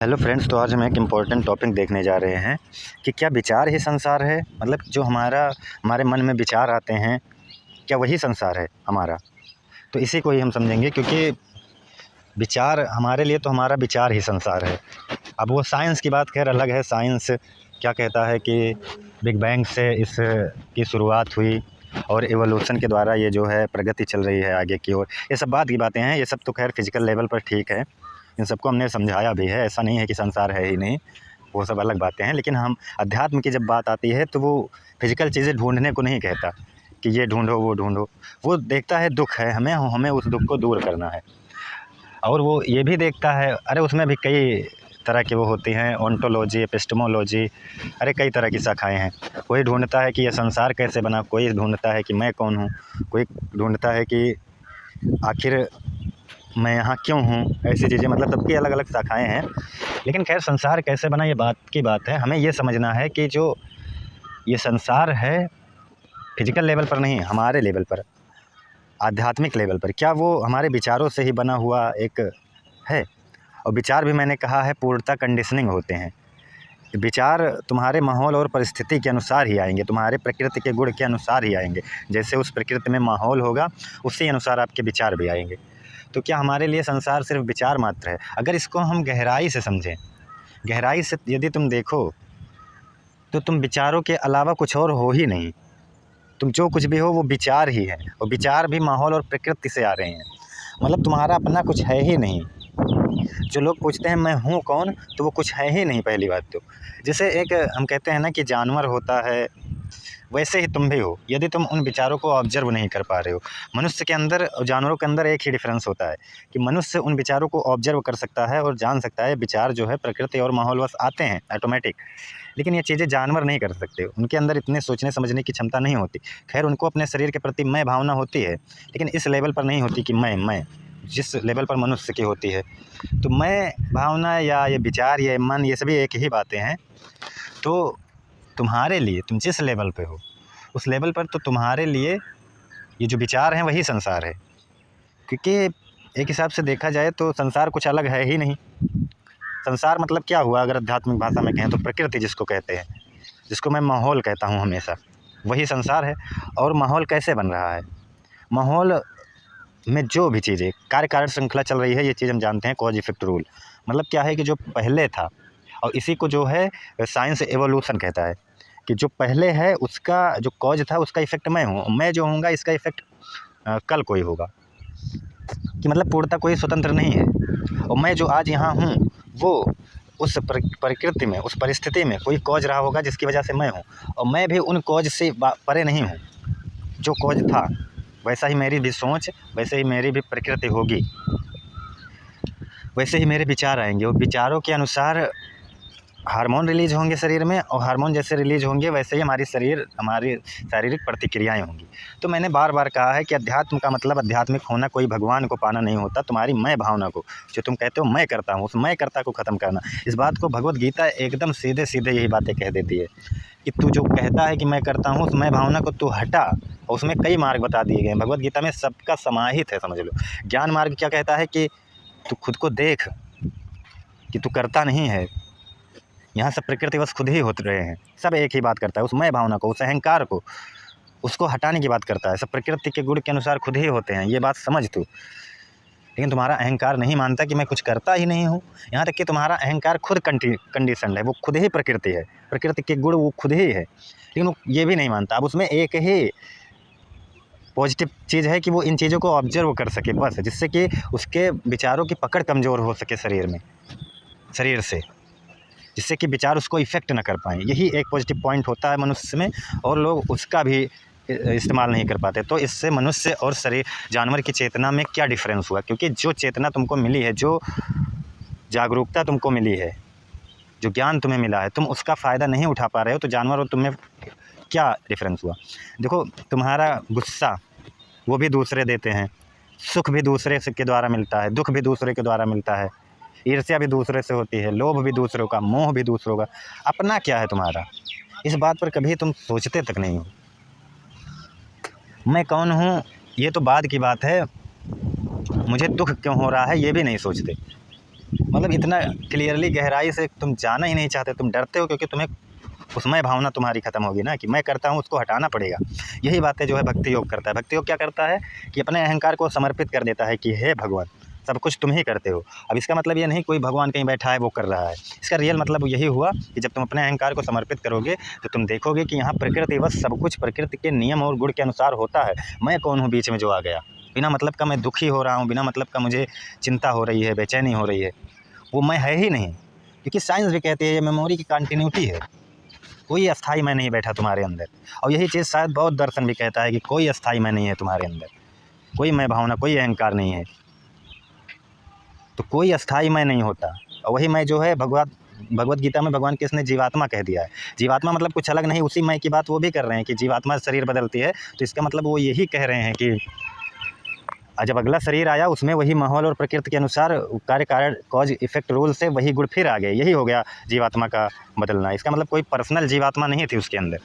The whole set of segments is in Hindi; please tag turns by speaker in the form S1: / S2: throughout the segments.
S1: हेलो फ्रेंड्स, तो आज हम एक इम्पोर्टेंट टॉपिक देखने जा रहे हैं कि क्या विचार ही संसार है। मतलब जो हमारे मन में विचार आते हैं, क्या वही संसार है हमारा। तो इसी को ही हम समझेंगे, क्योंकि विचार हमारे लिए तो हमारा विचार ही संसार है। अब वो साइंस की बात खैर अलग है। साइंस क्या कहता है कि बिग बैंग से इस की शुरुआत हुई और एवोल्यूशन के द्वारा ये जो है प्रगति चल रही है आगे की ओर। ये सब बात की बातें हैं, ये सब तो खैर फिजिकल लेवल पर ठीक है, इन सबको हमने समझाया भी है। ऐसा नहीं है कि संसार है ही नहीं, वो सब अलग बातें हैं। लेकिन हम अध्यात्म की जब बात आती है तो वो फिजिकल चीज़ें ढूंढने को नहीं कहता कि ये ढूंढो वो ढूंढो। वो देखता है दुख है, हमें हमें उस दुख को दूर करना है। और वो ये भी देखता है, अरे उसमें भी कई तरह की वो होती हैं, ओंटोलॉजी, एपिस्टेमोलॉजी, अरे कई तरह की शाखाएं हैं। कोई ढूंढता है कि ये संसार कैसे बना, कोई ढूंढता है कि मैं कौन हूँ, कोई ढूंढता है कि आखिर मैं यहाँ क्यों हूँ। ऐसी चीज़ें, मतलब सबकी अलग अलग शाखाएं हैं। लेकिन खैर संसार कैसे बना ये बात की बात है। हमें ये समझना है कि जो ये संसार है फिजिकल लेवल पर नहीं, हमारे लेवल पर, आध्यात्मिक लेवल पर, क्या वो हमारे विचारों से ही बना हुआ एक है। और विचार भी मैंने कहा है पूर्णतः कंडीशनिंग होते हैं। विचार तुम्हारे माहौल और परिस्थिति के अनुसार ही आएंगे, तुम्हारे प्रकृति के गुण के अनुसार ही आएंगे। जैसे उस प्रकृति में माहौल होगा उसी अनुसार आपके विचार भी आएंगे। तो क्या हमारे लिए संसार सिर्फ विचार मात्र है? अगर इसको हम गहराई से समझें, गहराई से यदि तुम देखो तो तुम विचारों के अलावा कुछ और हो ही नहीं। तुम जो कुछ भी हो वो विचार ही है, और विचार भी माहौल और प्रकृति से आ रहे हैं। मतलब तुम्हारा अपना कुछ है ही नहीं। जो लोग पूछते हैं मैं हूँ कौन, तो वो कुछ है ही नहीं पहली बात तो। जैसे एक हम कहते हैं ना कि जानवर होता है, वैसे ही तुम भी हो यदि तुम उन विचारों को ऑब्जर्व नहीं कर पा रहे हो। मनुष्य के अंदर और जानवरों के अंदर एक ही डिफरेंस होता है कि मनुष्य उन विचारों को ऑब्जर्व कर सकता है और जान सकता है। विचार जो है प्रकृति और माहौलवश आते हैं ऑटोमेटिक, लेकिन ये चीज़ें जानवर नहीं कर सकते। उनके अंदर इतने सोचने समझने की क्षमता नहीं होती। खैर उनको अपने शरीर के प्रति मैं भावना होती है, लेकिन इस लेवल पर नहीं होती कि मैं जिस लेवल पर मनुष्य की होती है। तो मैं भावना या ये विचार, ये मन, ये सभी एक ही बातें हैं। तो तुम्हारे लिए, तुम जिस लेवल पे हो उस लेवल पर, तो तुम्हारे लिए ये जो विचार हैं वही संसार है। क्योंकि एक हिसाब से देखा जाए तो संसार कुछ अलग है ही नहीं। संसार मतलब क्या हुआ, अगर आध्यात्मिक भाषा में कहें तो प्रकृति जिसको कहते हैं, जिसको मैं माहौल कहता हूँ हमेशा, वही संसार है। और माहौल कैसे बन रहा है? माहौल में जो भी चीज़ें कार्य कारण श्रृंखला चल रही है, ये चीज़ हम जानते हैं, कॉज इफेक्ट रूल। मतलब क्या है कि जो पहले था, और इसी को जो है साइंस एवोल्यूशन कहता है कि जो पहले है उसका जो कॉज था उसका इफेक्ट मैं हूँ, मैं जो होऊंगा इसका इफेक्ट कल कोई होगा। कि मतलब पूर्णतः कोई स्वतंत्र नहीं है। और मैं जो आज यहाँ हूँ वो उस प्रकृति में, उस परिस्थिति में कोई कॉज रहा होगा जिसकी वजह से मैं हूँ। और मैं भी उन कॉज से परे नहीं हूँ। जो कॉज था वैसा ही मेरी भी सोच, वैसे ही मेरी भी प्रकृति होगी, वैसे ही मेरे विचार आएंगे। और विचारों के अनुसार हार्मोन रिलीज होंगे शरीर में, और हार्मोन जैसे रिलीज होंगे वैसे ही हमारी शारीरिक प्रतिक्रियाएं होंगी। तो मैंने बार बार कहा है कि अध्यात्म का मतलब आध्यात्मिक होना कोई भगवान को पाना नहीं होता। तुम्हारी मैं भावना को, जो तुम कहते हो मैं करता हूँ, उस मैं करता को ख़त्म करना। इस बात को भगवत गीता एकदम सीधे सीधे यही बातें कह देती है कि तू जो कहता है कि मैं करता हूँ, उस मैं भावना को तू हटा। और उसमें कई मार्ग बता दिए गए हैं भगवत गीता में, सबका समाहित है, समझ लो। ज्ञान मार्ग क्या कहता है कि तू खुद को देख कि तू करता नहीं है। यहाँ सब प्रकृति बस खुद ही होते रहे हैं। सब एक ही बात करता है, उस मैं भावना को, उस अहंकार को, उसको हटाने की बात करता है। सब प्रकृति के गुण के अनुसार खुद ही होते हैं, ये बात समझ तू। लेकिन तुम्हारा अहंकार नहीं मानता कि मैं कुछ करता ही नहीं हूँ। यहाँ तक कि तुम्हारा अहंकार खुद कंडीशन है, वो खुद ही प्रकृति है, प्रकृति के गुण वो खुद ही है, लेकिन वो ये भी नहीं मानता। अब उसमें एक ही पॉजिटिव चीज़ है कि वो इन चीज़ों को ऑब्जर्व कर सके बस, जिससे कि उसके विचारों की पकड़ कमज़ोर हो सके शरीर से, जिससे कि विचार उसको इफ़ेक्ट ना कर पाएँ। यही एक पॉजिटिव पॉइंट होता है मनुष्य में, और लोग उसका भी इस्तेमाल नहीं कर पाते। तो इससे मनुष्य और जानवर की चेतना में क्या डिफरेंस हुआ? क्योंकि जो चेतना तुमको मिली है, जो जागरूकता तुमको मिली है, जो ज्ञान तुम्हें मिला है, तुम उसका फ़ायदा नहीं उठा पा रहे हो। तो जानवर और तुम्हें क्या डिफरेंस हुआ? देखो, तुम्हारा गुस्सा वो भी दूसरे देते हैं, सुख भी दूसरे के द्वारा मिलता है, दुख भी दूसरे के द्वारा मिलता है, ईर्ष्या भी दूसरे से होती है, लोभ भी दूसरों का, मोह भी दूसरों का। अपना क्या है तुम्हारा? इस बात पर कभी तुम सोचते तक नहीं हो। मैं कौन हूँ ये तो बाद की बात है, मुझे दुख क्यों हो रहा है ये भी नहीं सोचते। मतलब इतना क्लियरली गहराई से तुम जाना ही नहीं चाहते, तुम डरते हो क्योंकि तुम्हें उसमें भावना तुम्हारी ख़त्म होगी ना कि मैं करता हूँ, उसको हटाना पड़ेगा। यही बातें जो है भक्ति योग करता है। भक्ति योग क्या करता है कि अपने अहंकार को समर्पित कर देता है कि हे भगवान, सब कुछ तुम ही करते हो। अब इसका मतलब ये नहीं कोई भगवान कहीं बैठा है वो कर रहा है, इसका रियल मतलब यही हुआ कि जब तुम अपने अहंकार को समर्पित करोगे तो तुम देखोगे कि यहाँ प्रकृति बस सब कुछ प्रकृति के नियम और गुण के अनुसार होता है। मैं कौन हूँ बीच में जो आ गया, बिना मतलब का मैं दुखी हो रहा हूँ, बिना मतलब का मुझे चिंता हो रही है, बेचैनी हो रही है, वो मैं है ही नहीं। क्योंकि साइंस भी कहती है ये मेमोरी की कंटिन्यूटी है, कोई अस्थाई मैं नहीं बैठा तुम्हारे अंदर। और यही चीज़ शायद बौद्ध दर्शन भी कहता है कि कोई अस्थाई मैं नहीं है तुम्हारे अंदर, कोई मैं भावना, कोई अहंकार नहीं है, तो कोई अस्थाई मैं नहीं होता। और वही मैं जो है भगवत गीता में भगवान कृष्ण ने जीवात्मा कह दिया है। जीवात्मा मतलब कुछ अलग नहीं, उसी मैं की बात वो भी कर रहे हैं कि जीवात्मा शरीर बदलती है, तो इसका मतलब वो यही कह रहे हैं कि जब अगला शरीर आया उसमें वही माहौल और प्रकृति के अनुसार कार्य कारण कॉज इफेक्ट रूल से वही गुण फिर आ गए। यही हो गया जीवात्मा का बदलना। इसका मतलब कोई पर्सनल जीवात्मा नहीं थी उसके अंदर,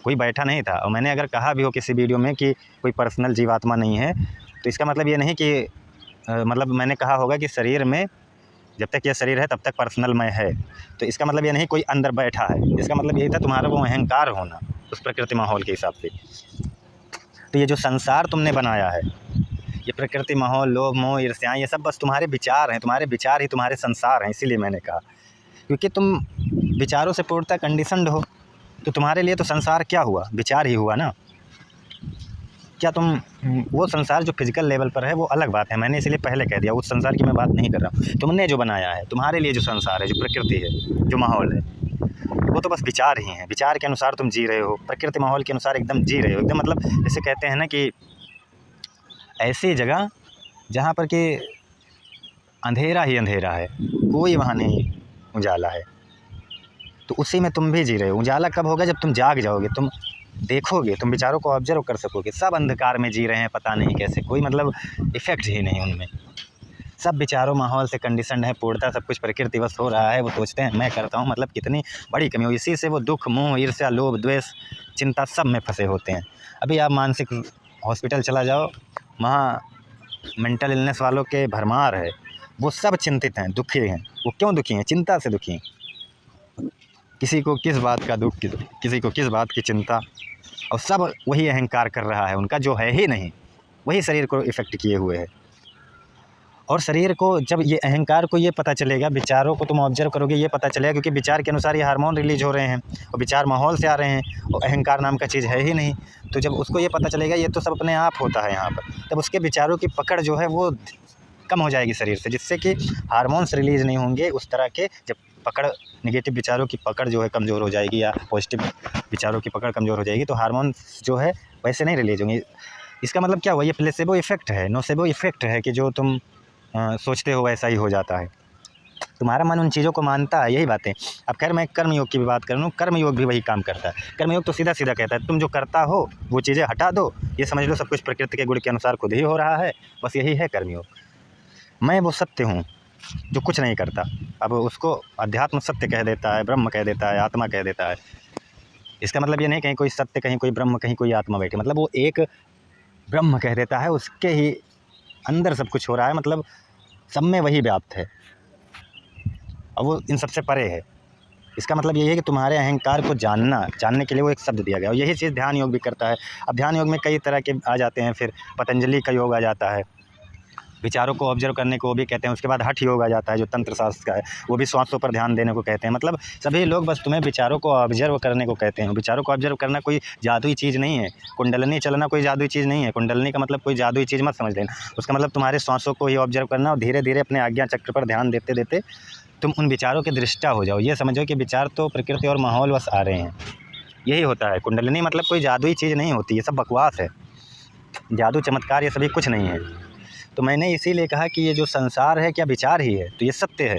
S1: कोई बैठा नहीं था। और मैंने अगर कहा भी हो किसी वीडियो में कि कोई पर्सनल जीवात्मा नहीं है, तो इसका मतलब ये नहीं कि मतलब मैंने कहा होगा कि शरीर में जब तक ये शरीर है तब तक पर्सनल मैं है, तो इसका मतलब ये नहीं कोई अंदर बैठा है। इसका मतलब यही था तुम्हारा वो अहंकार होना उस प्रकृति माहौल के हिसाब से। तो ये जो संसार तुमने बनाया है, ये प्रकृति माहौल, लोभ मोह ईर्ष्याएँ, ये सब बस तुम्हारे विचार हैं, तुम्हारे विचार ही तुम्हारे संसार हैं। इसीलिए मैंने कहा क्योंकि तुम विचारों से पूर्णतः कंडीशनड हो, तो तुम्हारे लिए तो संसार क्या हुआ, विचार ही हुआ ना। क्या तुम वो संसार जो फिजिकल लेवल पर है वो अलग बात है, मैंने इसलिए पहले कह दिया, उस संसार की मैं बात नहीं कर रहा हूँ। तुमने जो बनाया है, तुम्हारे लिए जो संसार है, जो प्रकृति है, जो माहौल है, वो तो बस विचार ही हैं। विचार के अनुसार तुम जी रहे हो, प्रकृति माहौल के अनुसार एकदम जी रहे हो, एकदम मतलब जैसे कहते हैं ना कि ऐसी जगह जहाँ पर कि अंधेरा ही अंधेरा है, कोई वहाँ नहीं उजाला है, तो उसी में तुम भी जी रहे हो। उजाला कब होगा, जब तुम जाग जाओगे, तुम देखोगे, तुम विचारों को ऑब्जर्व कर सकोगे। सब अंधकार में जी रहे हैं, पता नहीं कैसे, कोई मतलब इफ़ेक्ट ही नहीं उनमें। सब विचारों माहौल से कंडीशन है, पूर्णतः सब कुछ प्रकृति वश हो रहा है। वो सोचते हैं मैं करता हूँ, मतलब कितनी बड़ी कमी हो। इसी से वो दुख मोह ईर्ष्या लोभ द्वेष चिंता सब में फंसे होते हैं। अभी आप मानसिक हॉस्पिटल चला जाओ, वहाँ मेंटल इलनेस वालों के भरमार है, वो सब चिंतित हैं, दुखी हैं। वो क्यों दुखी हैं, चिंता से दुखी हैं। किसी को किस बात का दुख, किसी को किस बात की चिंता, और सब वही अहंकार कर रहा है उनका, जो है ही नहीं, वही शरीर को इफ़ेक्ट किए हुए है। और शरीर को जब ये अहंकार को ये पता चलेगा, विचारों को तुम ऑब्जर्व करोगे, ये पता चलेगा क्योंकि विचार के अनुसार ये हार्मोन रिलीज हो रहे हैं और विचार माहौल से आ रहे हैं और अहंकार नाम का चीज़ है ही नहीं। तो जब उसको ये पता चलेगा ये तो सब अपने आप होता है यहाँ पर, तब उसके विचारों की पकड़ जो है वो कम हो जाएगी शरीर से, जिससे कि हार्मोन्स रिलीज नहीं होंगे उस तरह के। जब पकड़ नेगेटिव विचारों की पकड़ जो है कमज़ोर हो जाएगी या पॉजिटिव विचारों की पकड़ कमज़ोर हो जाएगी, तो हार्मोन्स जो है वैसे नहीं रिलीज होंगे। इसका मतलब क्या हुआ, ये प्लेसेबो इफ़ेक्ट है, नोसेबो इफ़ेक्ट है कि जो तुम सोचते हो वैसा ही हो जाता है। तुम्हारा मन उन चीज़ों को मानता है, यही बातें। अब खैर मैं कर्म योग की भी बात कर लूँ, कर्म योग भी वही काम करता है। कर्म योग तो सीधा सीधा कहता है तुम जो करता हो वो चीज़ें हटा दो, ये समझ लो सब कुछ प्रकृति के गुण के अनुसार खुद ही हो रहा है, बस यही है कर्म योग। मैं वो सत्य हूँ जो कुछ नहीं करता। अब उसको अध्यात्म सत्य कह देता है, ब्रह्म कह देता है, आत्मा कह देता है। इसका मतलब ये नहीं कहीं कोई सत्य, कहीं कोई ब्रह्म, कहीं कोई आत्मा बैठे, मतलब वो एक ब्रह्म कह देता है, उसके ही अंदर सब कुछ हो रहा है, मतलब सब में वही व्याप्त है और वो इन सबसे परे है। इसका मतलब यही है कि तुम्हारे अहंकार को जानने के लिए वो एक शब्द दिया गया, और यही चीज़ ध्यान योग भी करता है। अब ध्यान योग में कई तरह के आ जाते हैं, फिर पतंजलि का योग आ जाता है, विचारों को ऑब्जर्व करने को वो भी कहते हैं। उसके बाद हठ योग आ जाता है जो तंत्र शास्त्र का है, वो भी श्वासों पर ध्यान देने को कहते हैं। मतलब सभी लोग बस तुम्हें विचारों को ऑब्जर्व करने को कहते हैं। विचारों को ऑब्जर्व करना कोई जादुई चीज़ नहीं है, कुंडलनी चलना कोई जादुई चीज़ नहीं है। कुंडलनी का मतलब कोई जादुई चीज़ मत समझ लेना, उसका मतलब तुम्हारे श्वासों को ही ऑब्जर्व करना, और धीरे धीरे अपने आज्ञा चक्र पर ध्यान देते देते तुम उन विचारों के दृष्टा हो जाओ। ये समझो कि विचार तो प्रकृति और माहौल बस आ रहे हैं, यही होता है। कुंडलनी मतलब कोई जादुई चीज़ नहीं होती, ये सब बकवास है, जादू चमत्कार ये सभी कुछ नहीं है। तो मैंने इसीलिए कहा कि ये जो संसार है क्या विचार ही है, तो ये सत्य है।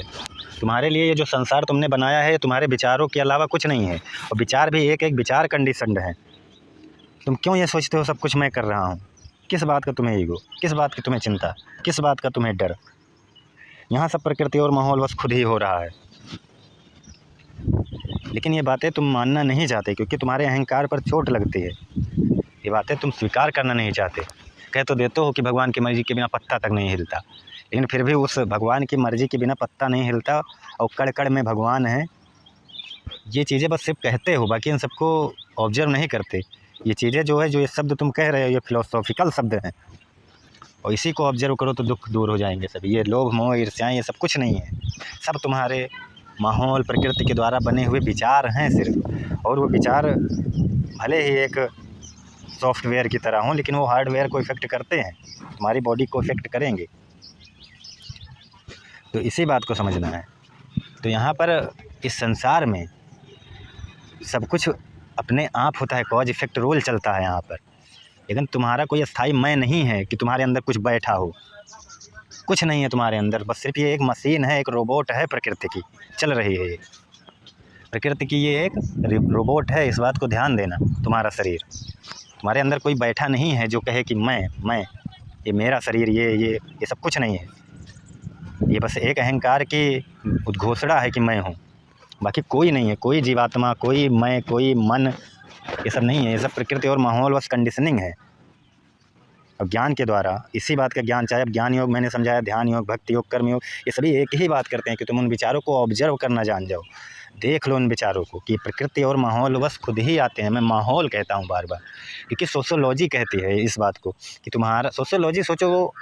S1: तुम्हारे लिए ये जो संसार तुमने बनाया है तुम्हारे विचारों के अलावा कुछ नहीं है, और विचार भी एक एक विचार कंडीशनड है। तुम क्यों ये सोचते हो सब कुछ मैं कर रहा हूँ, किस बात का तुम्हें ईगो, किस बात की तुम्हें चिंता, किस बात का तुम्हें डर। यहाँ सब प्रकृति और माहौल बस खुद ही हो रहा है, लेकिन ये बातें तुम मानना नहीं चाहते क्योंकि तुम्हारे अहंकार पर चोट लगती है। ये बातें तुम स्वीकार करना नहीं चाहते। कह तो देते हो कि भगवान की मर्जी के बिना पत्ता तक नहीं हिलता, लेकिन फिर भी उस भगवान की मर्ज़ी के बिना पत्ता नहीं हिलता और कण कण में भगवान है। ये चीज़ें बस सिर्फ कहते हो, बाकी इन सबको ऑब्जर्व नहीं करते। ये चीज़ें जो है, जो ये शब्द तुम कह रहे हो, ये फिलोसॉफिकल शब्द हैं, और इसी को ऑब्जर्व करो तो दुख दूर हो जाएंगे सब। ये लोभ मोह ईर्ष्याएँ ये सब कुछ नहीं है, सब तुम्हारे माहौल प्रकृति के द्वारा बने हुए विचार हैं सिर्फ। और वो विचार भले ही एक सॉफ्टवेयर की तरह हों, लेकिन वो हार्डवेयर को इफ़ेक्ट करते हैं, तुम्हारी बॉडी को इफ़ेक्ट करेंगे। तो इसी बात को समझना है। तो यहाँ पर इस संसार में सब कुछ अपने आप होता है, कॉज इफ़ेक्ट रोल चलता है यहाँ पर। लेकिन तुम्हारा कोई अस्थाई मैं नहीं है कि तुम्हारे अंदर कुछ बैठा हो, कुछ नहीं है तुम्हारे अंदर। बस सिर्फ ये एक मशीन है, एक रोबोट है, प्रकृति की चल रही है। प्रकृति की ये एक रोबोट है, इस बात को ध्यान देना। तुम्हारा शरीर, तुम्हारे अंदर कोई बैठा नहीं है जो कहे कि मैं ये मेरा शरीर, ये सब कुछ नहीं है। ये बस एक अहंकार की उद्घोषणा है कि मैं हूँ, बाकी कोई नहीं है। कोई जीवात्मा, कोई मैं, कोई मन, ये सब नहीं है। ये सब प्रकृति और माहौल बस कंडीशनिंग है। और ज्ञान के द्वारा, इसी बात का ज्ञान, चाहे अब ज्ञान योग मैंने समझाया, ध्यान योग, भक्ति योग, कर्म योग, ये सभी एक ही बात करते हैं कि तुम उन विचारों को ऑब्जर्व करना जान जाओ। देख लो उन विचारों को कि प्रकृति और माहौल बस खुद ही आते हैं। मैं माहौल कहता हूँ बार बार, क्योंकि सोशियोलॉजी कहती है इस बात को कि तुम्हारा सोशियोलॉजी, सोचो वो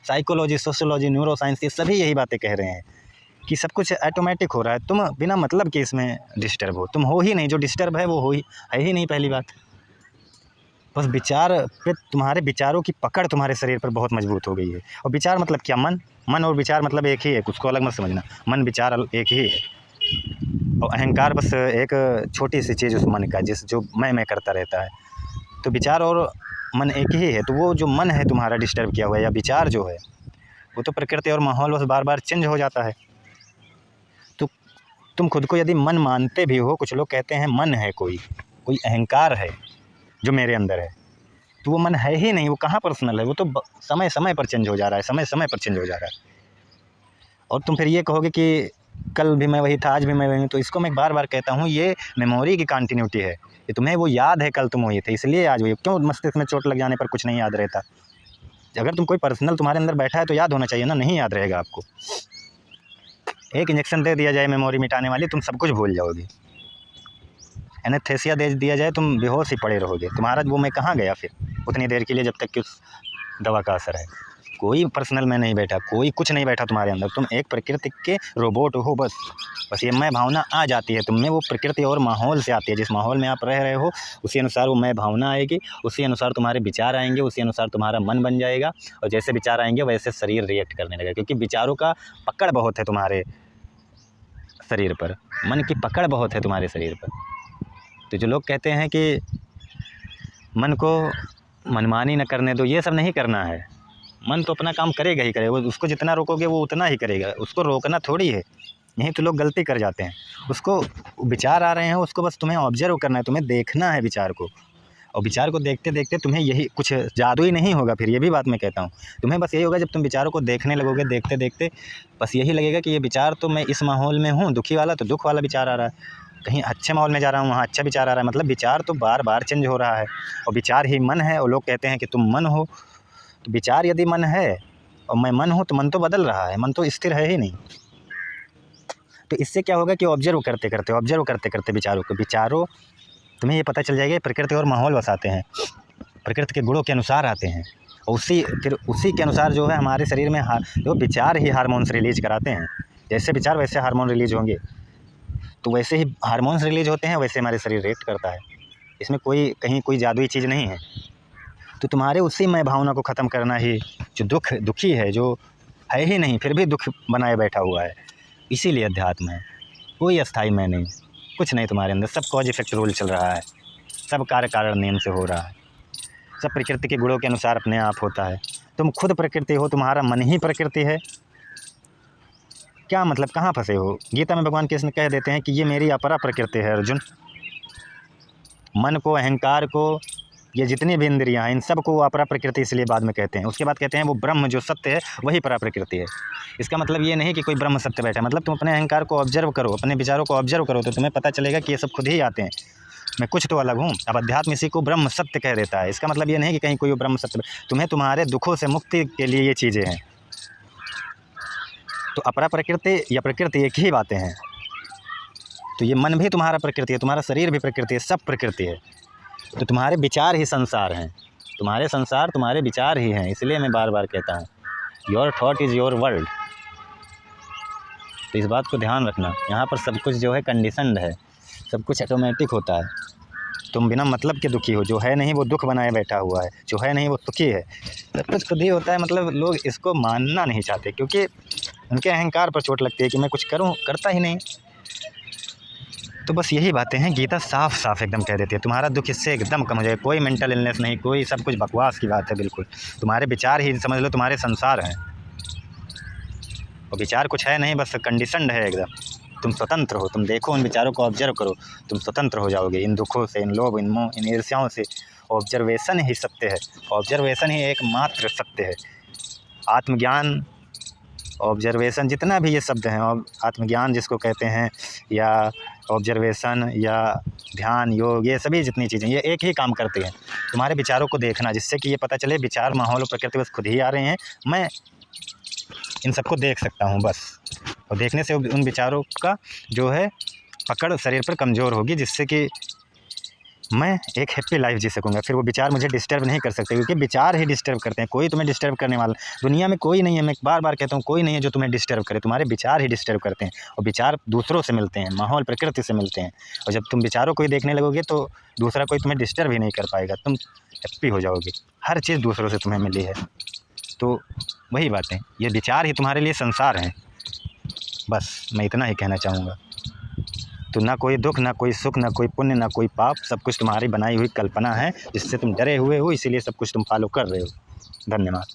S1: साइकोलॉजी, सोशियोलॉजी, न्यूरो साइंस, ये सभी यही बातें कह रहे हैं कि सब कुछ ऑटोमेटिक हो रहा है। तुम बिना मतलब कि इसमें डिस्टर्ब हो, तुम हो ही नहीं। जो डिस्टर्ब है वो है ही नहीं, पहली बात। बस विचार पे, तुम्हारे विचारों की पकड़ तुम्हारे शरीर पर बहुत मजबूत हो गई है। और विचार मतलब क्या? मन और विचार मतलब एक ही है, उसको अलग मत समझना। मन विचार एक ही है, और अहंकार बस एक छोटी सी चीज़ उस मन का, जो मैं करता रहता है। तो विचार और मन एक ही है। तो वो जो मन है तुम्हारा डिस्टर्ब किया हुआ है, या विचार जो है, वो तो प्रकृति और माहौल बस बार बार चेंज हो जाता है। तो तुम खुद को यदि मन मानते भी हो, कुछ लोग कहते हैं मन है, कोई अहंकार है जो मेरे अंदर है, तो वो मन है ही नहीं। वो कहाँ पर्सनल है, वो तो समय समय पर चेंज हो जा रहा है, समय समय पर चेंज हो जा रहा है। और तुम फिर ये कहोगे कि कल भी मैं वही था, आज भी मैं वही हूँ। तो इसको मैं बार बार कहता हूँ, ये मेमोरी की कंटिन्यूटी है कि तुम्हें वो याद है कल तुम वही थे, इसलिए आज वही। क्यों मस्तिष्क में चोट लग जाने पर कुछ नहीं याद रहता? अगर तुम कोई पर्सनल तुम्हारे अंदर बैठा है तो याद होना चाहिए ना, नहीं याद रहेगा आपको। एक इंजेक्शन दे दिया जाए मेमोरी मिटाने वाली, तुम सब कुछ भूल जाओगे। एनेस्थेसिया दे दिया जाए, तुम बेहोश ही पड़े रहोगे। तुम्हारा वो मैं कहाँ गया फिर उतनी देर के लिए, जब तक कि उस दवा का असर है। कोई पर्सनल में नहीं बैठा, कोई कुछ नहीं बैठा तुम्हारे अंदर। तुम एक प्रकृति के रोबोट हो बस ये मैं भावना आ जाती है तुम में, वो प्रकृति और माहौल से आती है। जिस माहौल में आप रह रहे हो उसी अनुसार वो मैं भावना आएगी, उसी अनुसार तुम्हारे विचार आएंगे, उसी अनुसार तुम्हारा मन बन जाएगा। और जैसे विचार आएंगे वैसे शरीर रिएक्ट करने लगेगा, क्योंकि विचारों का पकड़ बहुत है तुम्हारे शरीर पर, मन की पकड़ बहुत है तुम्हारे शरीर पर। तो जो लोग कहते हैं कि मन को मनमानी न करने दो, ये सब नहीं करना है। मन तो अपना काम करेगा ही करेगा, उसको जितना रोकोगे वो उतना ही करेगा, उसको रोकना थोड़ी है। यही तो लोग गलती कर जाते हैं। उसको विचार आ रहे हैं, उसको बस तुम्हें ऑब्जर्व करना है, तुम्हें देखना है विचार को। और विचार को देखते देखते तुम्हें यही कुछ जादू ही नहीं होगा फिर, ये भी बात मैं कहता हूँ। तुम्हें बस यही होगा, जब तुम विचारों को देखने लगोगे, देखते देखते बस यही लगेगा कि ये विचार तो मैं इस माहौल में हूँ, दुखी वाला तो दुख वाला विचार आ रहा है, कहीं अच्छे माहौल में जा रहा हूँ वहाँ अच्छा विचार आ रहा है। मतलब विचार तो बार बार चेंज हो रहा है, और विचार ही मन है। और लोग कहते हैं कि तुम मन हो, तो विचार यदि मन है और मैं मन हूँ, तो मन तो बदल रहा है, मन तो स्थिर है ही नहीं। तो इससे क्या होगा कि ऑब्जर्व करते करते विचारों तुम्हें ये पता चल जाएगा प्रकृति और माहौल बसाते हैं, प्रकृति के गुणों के अनुसार आते हैं। और उसी के अनुसार जो है हमारे शरीर में जो विचार ही हार्मोन्स रिलीज कराते हैं। जैसे विचार वैसे हार्मोन रिलीज होंगे, तो वैसे ही हार्मोन्स रिलीज होते हैं, वैसे हमारे शरीर रिएक्ट करता है। इसमें कहीं कोई जादुई चीज़ नहीं है। तो तुम्हारे उसी मैं भावना को ख़त्म करना ही, जो दुखी है, जो है ही नहीं फिर भी दुख बनाए बैठा हुआ है, इसीलिए अध्यात्म है। कोई अस्थाई मैं नहीं, कुछ नहीं तुम्हारे अंदर, सब कॉज इफेक्ट रूल चल रहा है, सब कार्य कारण नियम से हो रहा है, सब प्रकृति के गुणों के अनुसार अपने आप होता है। तुम खुद प्रकृति हो, तुम्हारा मन ही प्रकृति है। क्या मतलब, कहाँ फंसे हो? गीता में भगवान कृष्ण कह देते हैं कि ये मेरी अपरा प्रकृति है अर्जुन। मन को, अहंकार को, ये जितनी भी इंद्रियाँ हैं, इन सब को वो अपरा प्रकृति इसलिए बाद में कहते हैं। उसके बाद कहते हैं वो ब्रह्म जो सत्य है वही परा प्रकृति है। इसका मतलब ये नहीं कि कोई ब्रह्म सत्य बैठा है, मतलब तुम अपने अहंकार को ऑब्जर्व करो, अपने विचारों को ऑब्जर्व करो, तो तुम्हें पता चलेगा कि ये सब खुद ही आते हैं, मैं कुछ तो अलग हूँ। अब अध्यात्म इसी को ब्रह्म सत्य कह देता है। इसका मतलब ये नहीं कि कहीं कोई ब्रह्म सत्य, तुम्हें तुम्हारे दुखों से मुक्ति के लिए ये चीज़ें हैं। तो अपरा प्रकृति या प्रकृति एक ही बातें हैं। तो ये मन भी तुम्हारा प्रकृति है, तुम्हारा शरीर भी प्रकृति है, सब प्रकृति है। तो तुम्हारे विचार ही संसार हैं, तुम्हारे संसार तुम्हारे विचार ही हैं। इसलिए मैं बार बार कहता हूँ your thought is your world. तो इस बात को ध्यान रखना। यहाँ पर सब कुछ जो है कंडीशनड है, सब कुछ ऑटोमेटिक होता है। तुम बिना मतलब के दुखी हो, जो है नहीं वो दुख बनाए बैठा हुआ है, जो है नहीं वो सुखी है। सब कुछ खुद ही होता है। मतलब लोग इसको मानना नहीं चाहते क्योंकि उनके अहंकार पर चोट लगती है कि मैं कुछ करूं, करता ही नहीं। तो बस यही बातें हैं। गीता साफ साफ एकदम कह देती है तुम्हारा दुख इससे एकदम कम हो जाएगा। कोई मेंटल इलनेस नहीं, कोई सब कुछ बकवास की बात है बिल्कुल। तुम्हारे विचार ही समझ लो तुम्हारे संसार हैं, और विचार कुछ है नहीं, बस कंडीशनड है एकदम। तुम स्वतंत्र हो, तुम देखो उन विचारों को ऑब्जर्व करो, तुम स्वतंत्र हो जाओगे इन दुखों से, इन लोभ, इन मोह, इन ईर्ष्याओं से। ऑब्जर्वेशन ही सत्य है, ऑब्जर्वेशन ही एकमात्र सत्य है। आत्मज्ञान, ऑब्जर्वेशन, जितना भी ये शब्द हैं, आत्मज्ञान जिसको कहते हैं, या ऑब्जर्वेशन, या ध्यान, योग, ये सभी जितनी चीज़ें ये एक ही काम करती हैं, तुम्हारे विचारों को देखना, जिससे कि ये पता चले विचार, माहौल और प्रकृति बस खुद ही आ रहे हैं, मैं इन सबको देख सकता हूँ बस। और देखने से उन विचारों का जो है पकड़ शरीर पर कमज़ोर होगी, जिससे कि मैं एक हैप्पी लाइफ जी सकूँगा। फिर वो विचार मुझे डिस्टर्ब नहीं कर सकते, क्योंकि विचार ही डिस्टर्ब करते हैं। कोई तुम्हें डिस्टर्ब करने वाला दुनिया में कोई नहीं है। मैं बार बार कहता हूँ कोई नहीं है जो तुम्हें डिस्टर्ब करे, तुम्हारे विचार ही डिस्टर्ब करते हैं। और विचार दूसरों से मिलते हैं, माहौल प्रकृति से मिलते हैं। और जब तुम विचारों को ही देखने लगोगे तो दूसरा कोई तुम्हें डिस्टर्ब ही नहीं कर पाएगा, तुम हैप्पी हो जाओगे। हर चीज़ दूसरों से तुम्हें मिली है। तो वही बातें, ये विचार ही तुम्हारे लिए संसार हैं। बस मैं इतना ही कहना चाहूँगा। तो ना कोई दुख, ना कोई सुख, ना कोई पुण्य, ना कोई पाप, सब कुछ तुम्हारी बनाई हुई कल्पना है, जिससे तुम डरे हुए हो, इसीलिए सब कुछ तुम फॉलो कर रहे हो। धन्यवाद।